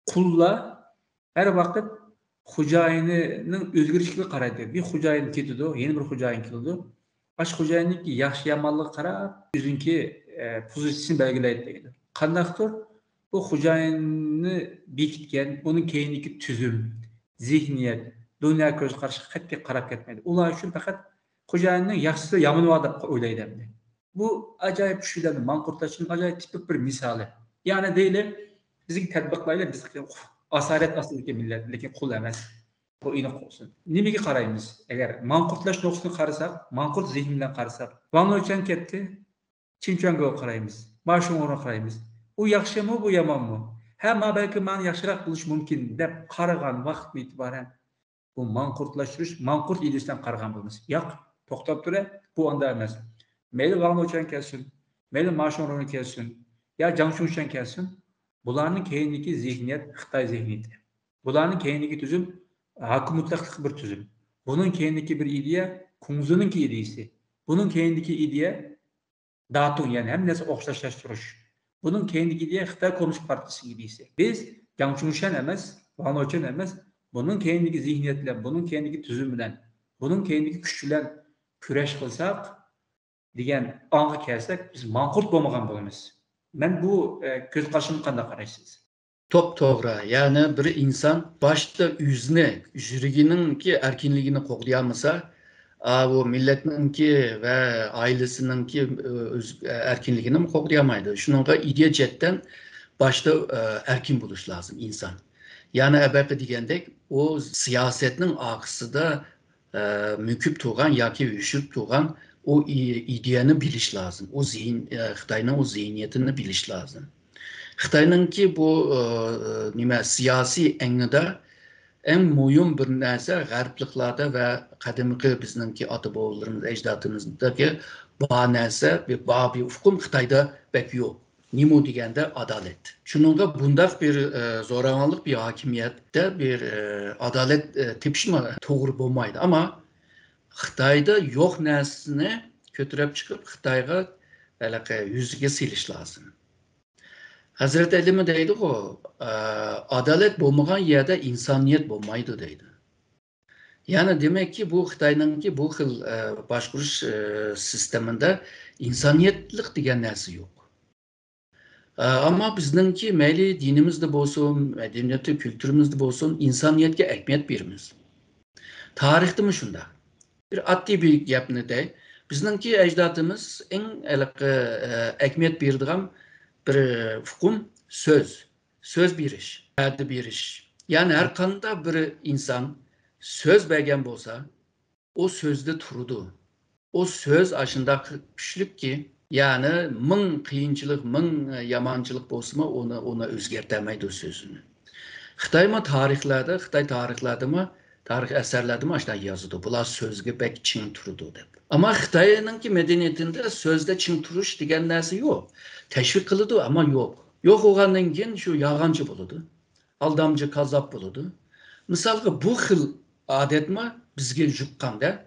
A: Kulla her vakit hocayının özgürlükle qaraydı. Bir hocayin ketidi, yeni bir hocayin keldi. Baş hocayinki yaxşı yamanlık qarab, özünki pozisiyasını belgilaydı deydi. Qandaqdır? Bu hocayini bekitken, onun keyindeki tüzüm, zihniyet, dünya göz qarşı qattiq qarab ketmedi. Ular üçün faqat hocayinin yaxşısı yamanı var deb o'ylaydi. Bu acayip şeylerin mankurtlaşının acayip tipik bir misali. Yani değil, bizim tədbiqlarıyla biz asaret asıllık millet, lekin kul emas. Bu iniq olsun. Nimaga qaraymiz? Agar mankurtlash nuqtasini qarasak, mankurt zihn bilan qarasak, Van o'chan ketdi, Chimchanga qaraymiz. Mashumga qaraymiz. U yaxshimi, bu yomonmi? Ha, balki men yaxshiroq bo'lish mumkin deb qaragan vaqtdan e'tiboran bu mankurtlashtirish, mankurt idishdan qaragan bo'lamiz. Yo'q, to'xtab tura, bu onda emas. Meyli Van o'chan kelsin, meyli Mashumga kelsin, ya Jiang Shunshan kelsin. Bularning keyindeki zihniyet Xitay zihniyeti. Bularning keyindeki tüzüm hakkı mutlaklık bir tüzüm. Bunun keyindeki bir ideya Kungzu'nunki ideyisi. Bunun keyindeki ideya Datun yani hem nesi okşaşlaştırış. Bunun keyindeki ideya Xitay Komünist Partisi ideyisi. Biz Jiang Shunshan emas, Van O'chan emas, bunun keyindeki zihniyetle, bunun keyindeki tüzüm bilen, bunun keyindeki güç bilen küreş kılsak degan anga kelsak biz mankurt bo'lmagan bo'lamiz. Men bu ko'z qarashimni qanday qaraysiz?
B: Top to'g'ri. Yani bir insan başta yüzüne, jürigininki erkinliğini koklayamasa, bu milletninki ve ailesininki erkinliğini mi koklayamaydı? Şununla ideya cetten başta erkin buluş lazım insan. Yani ebeki degендek o siyasetinin akısı da müküp tuğan, yaki üşüp tuğan o ideyanı biliş lazım. O Xitay'ın o zihniyetini biliş lazım. Xitay'ınki bu siyasi eninde en mühim bir narsa G'arbliklarda ve qadimki bizninki ata-bobolarımız, ecdadımızdaki bu narsa ve bir ufkum Xitay'da pek yok. Nimo degende adalet. Şununla bundaq bir zoramanlık bir hakimiyette bir adalet tepişme doğru bulmaydı. Ama Xitay'da yok narsasini kötürüp çıkıp Xitay'a yüzüge siliş lazım. Hazreti Ali mi deydi o, adalet bulmagan yerde insaniyet bulmaydı deydi. Yani demek ki bu Xitay'nınki bu xil başkuruş sisteminde insaniyetlik degen narsa yok. Ama bizninki meyli dinimizde bolsun, medeniyeti, kültürümüzde bolsun, insaniyetke ekmiyet birimiz. Tarihte mi şunda? Bir addi bir gapni dey. Bizninki ecdadımız en ekmiyet birdiğim bir hukum söz bir iş, adı bir iş. Yani her kanda bir insan söz bergen bolsa, o sözde turudu. O söz aşındaki güçlük ki, yani mın kıyınçılık, mın yamancılık bolsa mı ona özgertemeydi o sözünü. Xitay tarihlerde mi, tarih eserlerde mi aşağı yazıdı. Bular sözge bek çin turudu deb. Ama Xitay'ınki medeniyetinde sözde çin turuş degen narsa yok. Teşvik kılıdı ama yok. Yok olandan keyin şu yağancı buludu. Aldamcı, kazap buludu. Misalga bu xil adet mi bizga yuqqanda,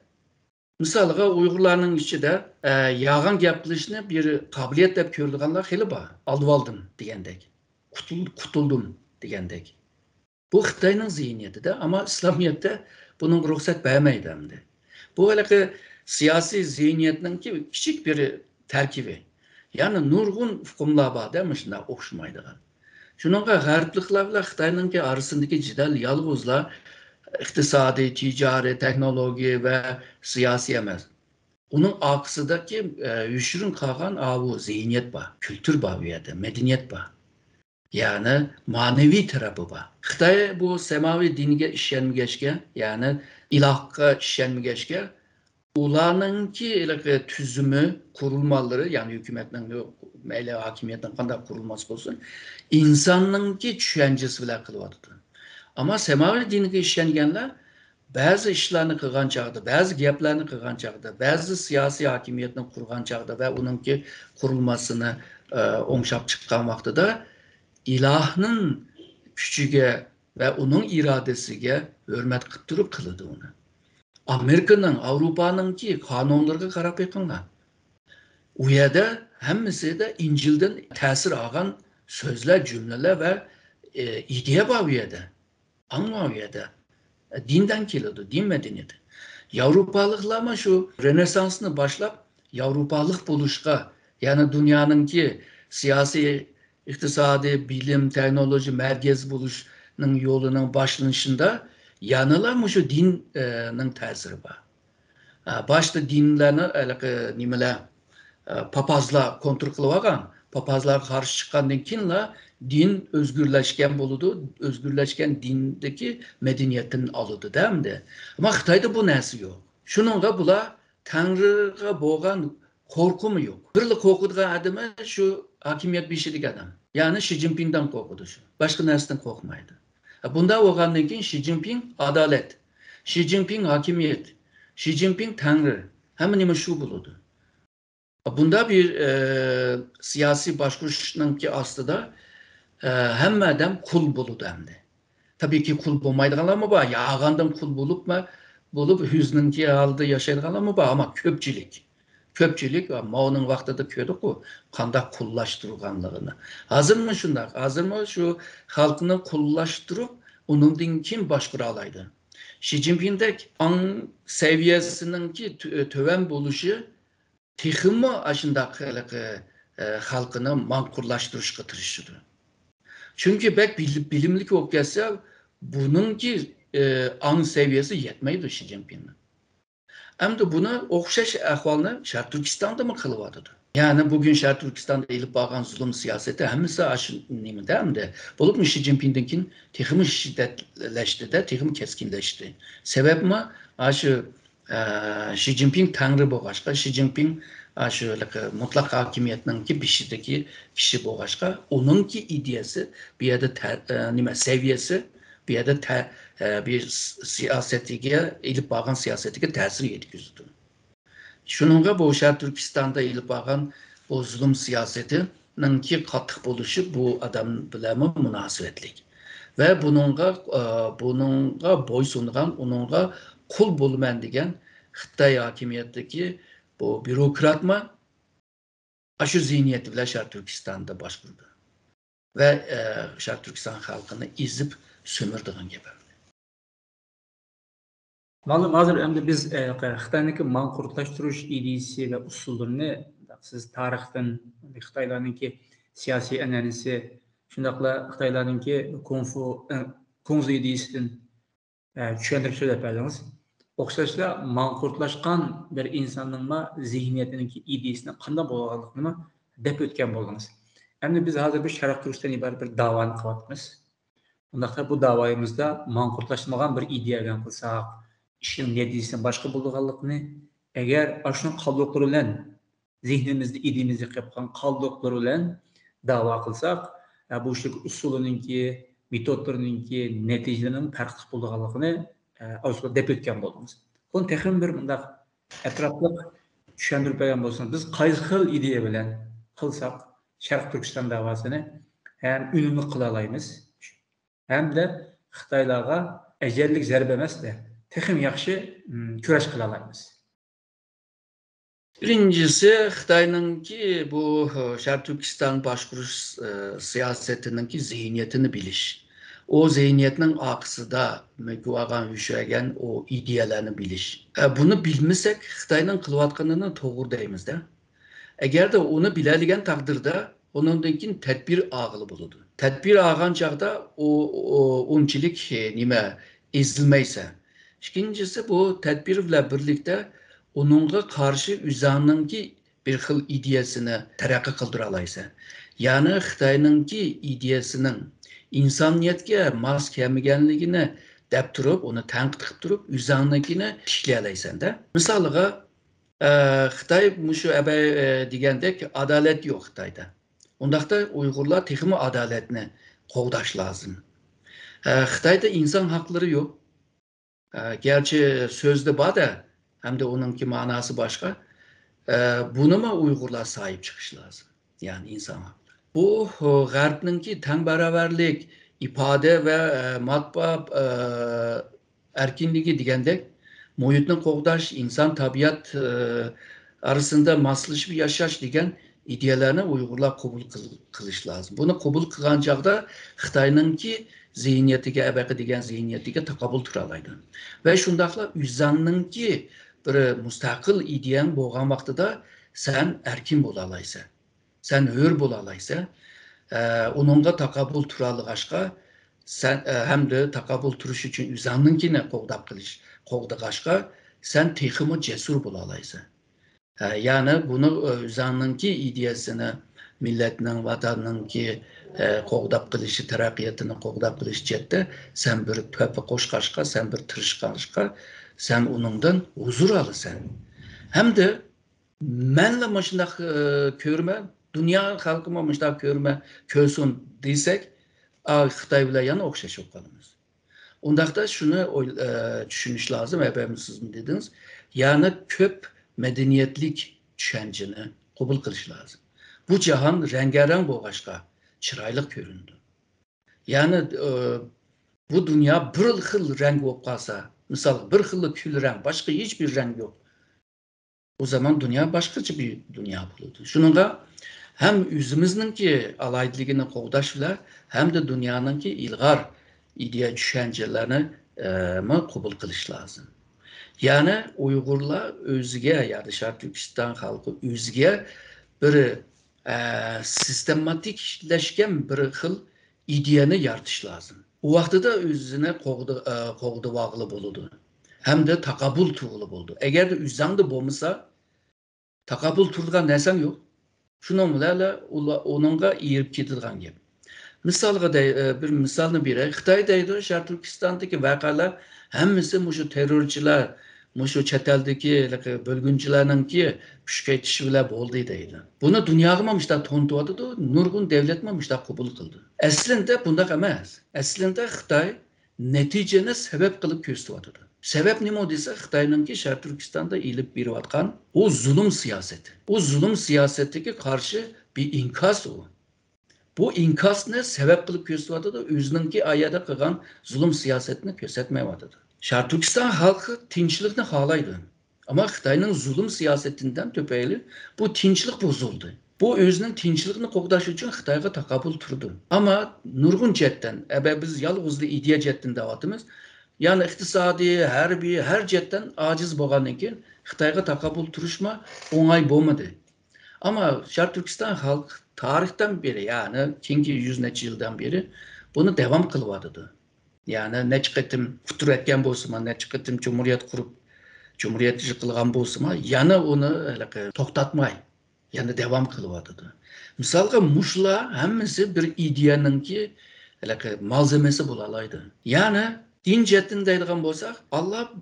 B: misalga Uyg'urlarning ichida yağan gap qilishni bir qobiliyat deb ko'rganlar xeli bor. Aldib oldim degandek. Qutuldum degandek. Bu Xitoyning zihniyatida, ama İslamiyatda bunun ruxsat bermaydi endi. Bu halaqa siyosiy zihniyatning kichik bir tarkibi. Yani nurg'un hukmlar bor da, shunday o'xshamaydigan. Shuningga g'arbliklar bilan Xitoyning orasindagi jidal yolg'izlar iqtisodiy, ticari, teknoloji ve siyasi emas. Onun arkasındaki yüşürün kalkan bu zihniyet var, kültür var, medeniyet var. Yani manevi tarafı var. Xitay bu semavi dinge işlenmegeçke, yani ilahka işlenmegeçke, ularınki tüzümü, kurulmaları, yani hükümetin, meyle hakimiyetin kadar kurulması olsun, insanınki düşüncesi bile kılıvadıdır. Ama semavi dinge işlengenler, bazı işlerini kılgan çağda, bazı gaplarını kılgan çağda, bazı siyasi hakimiyetini kurgan çağda ve onunki kurulmasını oңşap çıkan vaxtıda ilahının küçüge ve onun iradesiga hürmet kıptırıp kılıdı onu. Amerika'nın, Avrupa'nın ki kanunlarına karab yakınlar. O yerde hemmisi de İncil'den tesir ağan sözler, cümleler ve ideya var o yerde. Anla o yerde. Dinden keliyordu, din medeniyeti. Avrupalıklar şu Rönesans'ını başlap Avrupalık buluşka, yani dünyanın ki siyasi, iktisadi, bilim, teknoloji, merkez buluşunun yolunun başlanışında yanılar şu dinin tesiri var. Başta dinlerine nimeler papazlar kontrol kılıvagan, papazlar karşı çıkandan kinla din özgürleşken buludu, özgürleşken dindeki medeniyetin alıdı değil mi de? Ama Xitayda bu nesi yok. Şununla bula Tanrı'ga boğan korku mu yok? Birli korkuduğun adamı şu hakimiyet biçilik adam. Yani Xi Jinping'den korkudu şu. Başka neresinden korkmaydı. Bunda oğandan ki Xi Jinping adalet, Xi Jinping hakimiyet, Xi Jinping Tanrı. Hemen şu buludu. Bunda bir siyasi başvuruşunun ki aslında hemmeden kul buludu hem de. Tabii ki kul bulmaydıganlar mı var? Yağandan kul bulup hüznün ki aldı yaşaydıganlar mı var? Ama köpçülük ve Mao'nun vaxtında köydük o kanda kullaştırganlığını. Hazır mı şundak? Hazır mı şu halkını kullaştırıp onun kim başvuru alaydı? Xi Jinping'deki an seviyesinin ki töven buluşu texmi aşındaki halkını mankurlaştırışga tırışıdı. Çünkü bek bilimlik okuyasa bunun ki an seviyesi yetmeydi Xi Jinping'in. Hem de buna okşaş ahvalını Şark Türkistan'da mı kılıvadıdı? Yani bugün Şark Türkistan'da elip bağlan zulüm siyaseti hemisi aşınıyım değil de bulup mu Xi Jinping'in texmi şiddetleşti de texmi keskinleşti. Sebep mi? Xi Jinping Tanrı boğaşka, Xi Jinping mutlak hakimiyetinin ki bişideki kişi boğaşka, onun ki ideyası bir yerde seviyesi bir yerde bir siyasetine, elip bağın siyasetine tesir yetkizdi. Şununla bu Şark Türkistan'da elip bağın bu zulüm siyasetinin ki katık buluşu bu adam bileme münasebetlik. Ve bununla boysungan, onunla kul bulman degen Xitay hakimiyetteki bu bürokratma aşı zihniyeti bile Şark Türkistan'da başvurdu. Ve Şark Türkistan halkını izip sömürdüğün gibi.
A: Malum hazır endi biz Xitay'nınki mankurtlaştırış ideyasi ve usullerini siz tarihten Xitaylarınki siyasi analizi şundakla Xitaylarınki Kung-fu ideyasidan tushuntirib so'zlab berdingiz. O'xshashla manqurtlaşkan bir insanın zihniyetiniki ideyasini qanday bo'lganligini deb o'tgan bo'ldingiz. Endi biz hozir bir Sharq Turkiston iborat bir davoni qilyapmiz. Undaqda bu davoyimizda manqurtlaşmagan bir ideyaga qilsak, ishning neticesini boshqa bo'lganligini, agar ashuni qoldiqlari bilan zihnimizda ideyamizda qolib qolgan qoldiqlari bilan davo qilsak, bu ishlik usulininki, metodlarininki, natijalarining farqli bo'lganligini aslında deb o'tgan bo'ldingiz. Buni texnik bir bundaq atrofliq tushuntirib bergan bo'lsangiz, biz qaysi xil ideya bilan qilsak Sharq Turkiston davosini ham unumli qila olamiz, hamda Xitoylarga ajallik zarba emasda texim yaxshi kurash qila olamiz.
B: Birincisi Xitay'nınki bu Şark Türkistan başkuruş siyasetinin zihniyetini biliş. O zihniyetinin aksıda müküvagan yüşegen o ideyelerini biliş. Bunu bilmesek Xitay'nın kılvatkanını doğru deyimiz de. Eğer de onu bileligen takdirde onundankin tedbir ağılı buludu. Tedbir ağan çağda o unçilik nime ezilmeyse. İkincisi bu tedbirle birlikte onunla karşı üzerindeki bir xil ideyasını terakki kıldıralaysa. Yani Xitay'nınki ideyasının insaniyetke mas kelmegenligini dep turup, onu tanqid qilib turup, üzerindekini tişleyelaysan da. Misalıga Xitay muşu degandek adalet yok Xitayda. Ondaqda Uygurlar texmi adaletini qoğdaş lazım. Xitayda insan hakları yok. Gerçi sözde var da hem de onunki manası başka. Buna mı Uygurlar sahip çıkış lazım? Yani insan hakları. Bu Garb'ninki teng beraberlik, ifade ve matbaa erkinliği degandek muhitni qoğdaş, insan tabiat arasında maslış bir yaşaş degen ideyelerini Uygurlar kabul kılış lazım. Bunu kabul kılgan çağda Xitay'nınki zihniyetiga, ebeki degen zihniyetiga takabul turalaydı. Ve şundakla üzannınki bir müstakil ideyan boğan vaxtıda sen erkin bolalaysa, sen hür bolalaysa, onunla takabul turalıgaşka, sen hem de takabul turuş için üzannınkine qoğdap kılış, qoğdagaşka, sen teximi cesur bolalaysa. Yani bunu üzannınki ideyasını milletinin, vatanınki qoğdap kılışı, terakkiyatını qoğdap kılışı cette, sen bir töpe koşkaşka, sen bir tırışkaşka, sen onundan huzur alısan. Hem de menle maşındak körme, dünya halkıma maşındak körme kösün deysek, Xitay bile yana okşaş okalımız. Ondaqda şunu düşünüş lazım, hepimiz siz mi dediniz? Yani köp medeniyetlik düşünceni kabul kılış lazım. Bu cihan rengarenk boğaşka, çıraylık göründü. Yani bu dünya bir xil renk olup kalsa, misal bir xil kül renk, başka hiçbir renk yok. O zaman dünya başkaca bir dünya bulurdu. Şununla hem üzümüzünki alaydılığını qoğdaşlar, hem de dünyanınki ilgar ideya düşüncelerini kabul kılış lazım. Yani Uygurlar özge, yani Şark Türkistan halkı özge bir sistematikleşken bir xil ideyani yaratış lazım. O vaxtıda özüne qoğdu bağlı buludu. Hem de takabul tuğulu buldu. Eğer de üzerinde bulmasa, takabul turgan nersen yok. Şununla onunla iyirip ketilgan gibi. Misalga bir misalını bire, Xitay'daydı, Şark Türkistan'daki vakalar hemmisi muşu terörçüler, muşu çeteldeki bölgüncülerninki püşkeytişi bile bolduydu. Bunu dünyagımamışlar tontuvadı, nurgun devletmamışlar kabul kıldı. Aslında bundak emez. Aslında Xitay neticene sebep kılıp köstüvadı. Sebep ne modisa Xitay'ınki Şark Türkistan'da ilip bir vatkan o zulüm siyaseti. O zulüm siyasetine karşı bir inkaz o. Bu inkaz ne sebep kılıp köstüvadı da özününki ayada kılan zulüm siyasetini kösetmeye vardı. Şark Türkistan halkı tinçlikini halaydı. Ama Xitay'ın zulüm siyasetinden töpeyli bu tinçlik bozuldu. Bu özünün tinçlikini qoğdaş için Xitay'a takabul turdu. Ama nurgun cetten, biz yalğızlı ideya cetten davatımız, yani iktisadi, harbi, her cetten aciz boğanınki Xitay'a takabul turuşma onay bolmadı. Ama Şark Türkistan halk tarihten beri, yani kinki 100 neçe yıldan beri bunu devam kılvadıdı. Yani ne çıkıtım futur etken bolsuma, ne çıkıtım cumhuriyet kurup cumhuriyetçi kılgan bolsuma, yana onu toktatmay, yani devam kılvadıdı. Misalga muşla hemmisi bir ideyanınki malzemesi bulalaydı. Yani din cetten deydiğen bolsak, Allah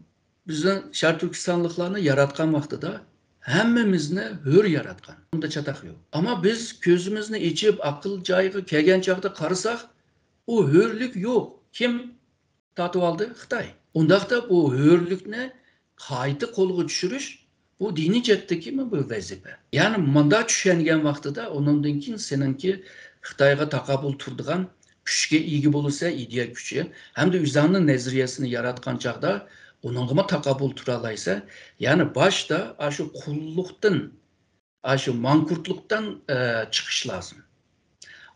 B: bizden Şark Türkistanlıklarını yaratkan vaxtıda hemmimizni hür yaratkan. Bunda çatak yok. Ama biz gözümüzni içip akıl caygı kelgen çağda karısak, o hürlük yok. Kim tatıp aldı? Xitay. Ondaqda bu hürlükne kaydı kolgu düşürüş, bu dini cetteki mi bu vazife? Yani manda düşengen vaxtıda onundankin seninki Xitayga takabul turduğan küçüge ilgi bulursa ideya küçüge, hem de üzerinin nezriyesini yaratkan çağda onunla takabül turalaysa, yani başta aşı kulluktan, aşı mankurtluktan çıkış lazım.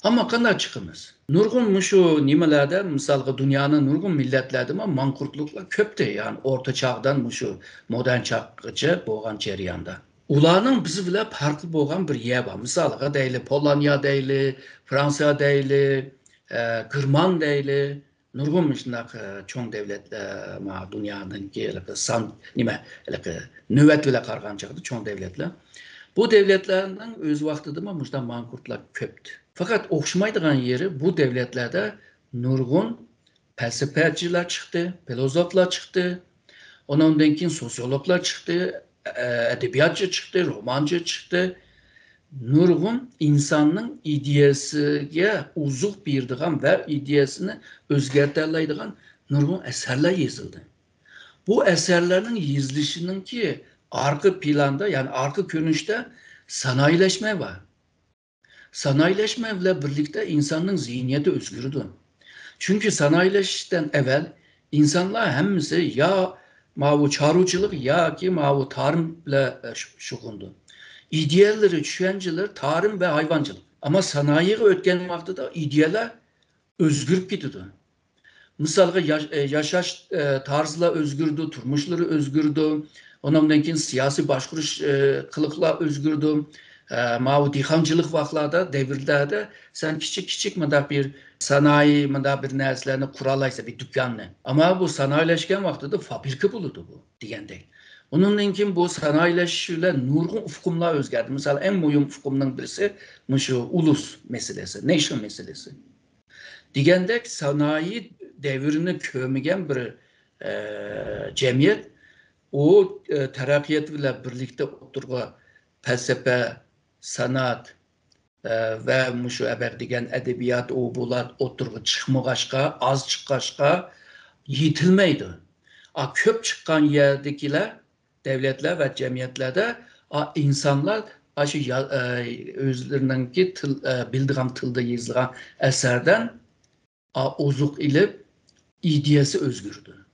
B: Ama qanday chiqimiz? Nurg'un shu nimalarda, misalga dunyoning nurg'un millatlarida manqurtliklar ko'pda, ya'ni o'rta chog'dan shu modern chog'gacha bo'lgan jarayonda. Ularning biz bilan farqli bo'lgan bir yer bor. Misalga deyli, Poloniya deyli, Fransiya deyli, German deyli, nurg'un shunaq cho'ng davlatlar, dunyodagi son nima, navbat bilan qarag'an chog'da cho'ng davlatlar. Bu devletlerden öz vaqtida muşta mankurtlar köptü. Fakat o'xshamaydigan yeri bu devletlerde nurg'un felsefelerciler çıktı, filozoflar çıktı, ondan keyin sosyologlar çıktı, edebiyatçı çıktı, romancı çıktı. Nurg'un insanın ideyasiga uzuq berdigan ve ideyasini o'zgartiradigan nurg'un eserler yazıldı. Bu eserlerin yazılışının ki arka planda, yani arka görünüşte sanayileşme var. Sanayileşme ile birlikte insanın zihniyeti özgürdü. Çünkü sanayileşten evvel insanlar hemisi ya mavu çarıcılık ya ki mavu tarımla şukundu. İdealleri, düşünceler tarım ve hayvancılık. Ama sanayiye ötken vakti da idealler özgürüp gidiyordu. Misalga yaşaş tarzla özgürdü, turmuşları özgürdü. Ondan keyin siyasi başvuruş kılıkla özgürdü. Mavi dixancılık vaxtlarda, devirlerde sen küçük bir sanayi, bir neslerini kuralaysa bir dükkanını. Ama bu sanayileşken vaxtında fabrika buludu bu degende. Ondan keyin bu sanayileşişle nurg'un ufkumlar özgerdi. Mesela en mühim ufkumdan birisi şu ulus meselesi, nation meselesi. Degende sanayi devrini kömügen bir cemiyet o terakkiyat ile birlikte oturga felsefe, sanat ve şu eber degen edebiyat o bular oturga çıkmagaçka, az çıkkaçka yitilmeydi. Köp çıkan yerdekiler, devletler ve cemiyetlerde insanlar özlerindeki bildiğim tılda yazılan eserden ozuq ilip ideyası özgürdü.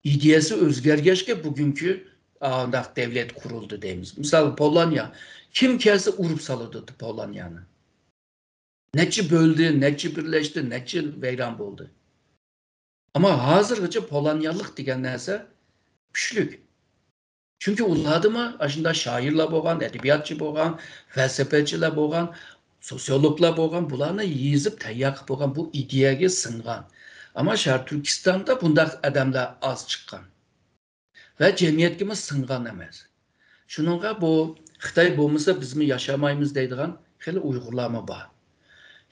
B: İdeyası özgergeçke bugünkü devlet kuruldu deyimiz. Misal Polonya, kim kelse urup salıdı Polonya'nı. Neçi böldü, neçi birleşti, neçi veyran buldu. Ama hazırgıca Polonyalık degen neyse pişlik. Çünkü ulardı mı aşında şairler boğan, edebiyatçı boğan, felsefeciler boğan, sosyologlar boğan, bularını yiyizip teyyakıp boğan, bu ideyaya sıngan. Ama Şarkı Türkistan'da bunda adamlar az çıkan. Ve cemiyetimiz sıngan emez. Şununla bu Xitay bulmasa biz mi yaşamayımız deydiğen hele uygulama var.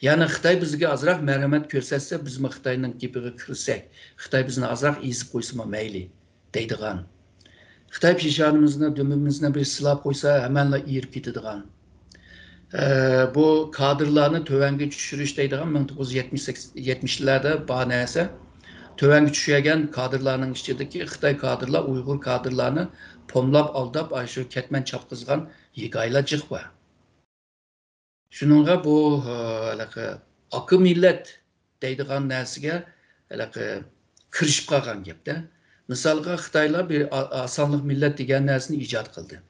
B: Yani Xitay bizge azrak merhamet görsetse biz mi Xitay'ın gibi kırsek, Xitay bizini azrak izip koysama meyli deydiğen. Xitay pişanımızına, dömümüzüne bir silah koysa hemenle iyirip gididiğen. Bu kadırlarını tövenge düşürüş deydiğen 1970'lerde bahanese tövenge düşüyegen kadırlarının içindeki Xitay kadırlar, Uygur kadırlarını pomlap aldap ayşı ketmen çapkızgan yıgaylacık var. Şununla bu akı millet deydiğen nesige kırışıp kalkan gepte. Misalga Xitaylar bir asanlık millet degen nesini icat kıldı.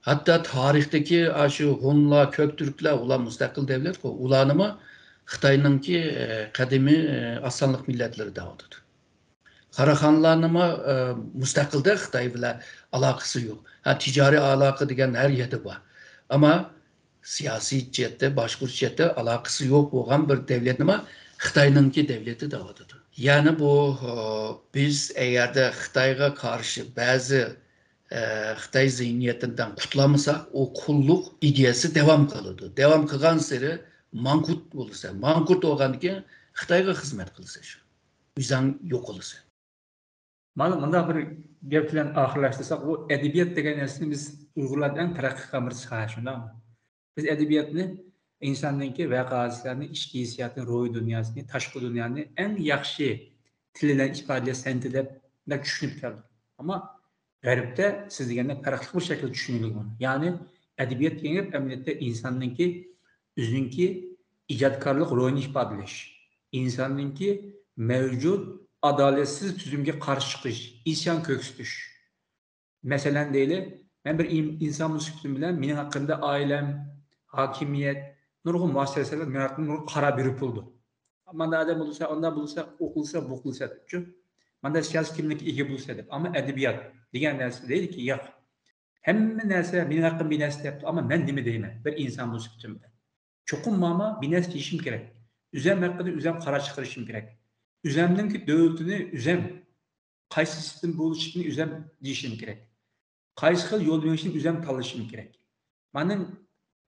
B: Hatta tarihteki Hunlar, Köktürkler, ulan müstakil devlet ko, ulanımı Xitay'nın ki kadimi asanlık milletleri dağıtıdı. Karahanlarına müstakilde Xitay bile alakası yok. Ticari alaka degen her yerde var. Ama siyasi cihette, başvuru cihette alakası yok olan bir devlet ama Xitay'ın ki devleti dağıtıdı. Yani bu biz eğer de Xitay'a karşı bazı Xitay zihniyetinden kutlamasak o kulluk ideyası devam kılırdı. Devam kılgan seri mankurt olursa. Mankurt olgan ki Xitay'a hizmet kılırsa şu. Yüzden yok olursa.
A: Mana bir gap bilan oxirlashtirsak, bu edebiyot degan narsani biz Uyg'urlardan taraqqiy qilgan bir soha shundaqmi? Biz edebiyotni insonningki voqealarni, ichki hissiyotni, ruhiy dunyosini, tashqi dunyoni eng yaxshi tilidan ifodalash san'ati deb tushunib keldik. Ama G'arbda siz deganda farqli bir shaklda tushunilgan buni. Ya'ni edebiyot degan amaliyotda insonningki o'ziningki ijodkorlik ruhini ifodalash, insonningki mavjud adaletsiz tüzümge karşı çıkış, isyan köksütüş. Meselen deyli, ben bir insan müsüktüm bilen, benim hakkında ailem, hakimiyet, nurgun muhasebeseler, benim hakkında nurgun kara bürüp oldu. Manda adam olursa, onda bulursa, okulsa, bokulsa dep. Manda siyasi kimlik iyi bulsa dep. Ama edebiyat, diyen nersi değil ki, yok. Hemme nerse, benim hakkım bir nersi yaptı ama ben nimi deyme, bir insan müsüktüm bilen. Çokum mama bir nersi işim gerek. Üzem hakkında üzem kara çıkarışım gerek. Üzemden ki dövültünü üzem, kaysı sistem buluşunu üzem dişim gerek. Qaysi xil yo'l berishni o'zim tanlashim kerak. Mening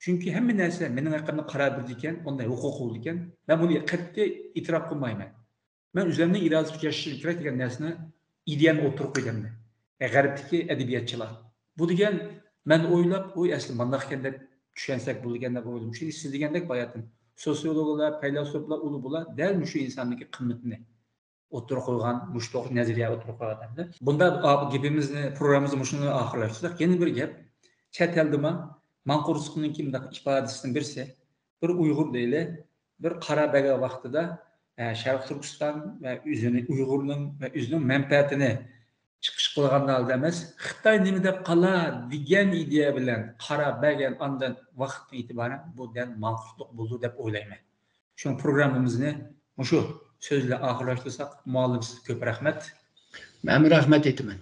A: chunki hamma narsa mening haqqimda qaror berdi ekan, unday huquq bo'ldi ekan. Men buni qat'iy e'tirof qilmayman. Men o'zimning irodasiga yashashim kerak degan narsani ideyani o'tirib qo'yganman. G'arbdagi adabiyotchilar. Bu degan men o'ylab, asli mandaq ekan deb tushunsak bo'lgan deb o'yladim. Chunki siz degandek bayatim sosiologlar, faylasuflar, ulu bular dal shu insonniki qimmatini o'tirib qo'ygan, mushtoq nazariya o'tirib qo'ygan. Bunda gapimizni, programmamizni shuni oxirlashtirsak, yana bir gap. Chet eldima Manqursqning kimda ifodasidan birisi, bir Uyg'ur deyli, bir Qarabaga vaqtida Sharq Turkiston va o'zining Uyg'urning va o'zining manfaatini chiqish qilganda emas, Xitoy nima deb qolar degan ideya bilan Qarabagan andan vaqtdan e'tiboran bu dan manqurslik bo'ldi deb o'ylayman. Shu programmamizni shu sözle ahırlaştırsak muallim siz köp rahmet.
B: Ben rahmet etmem.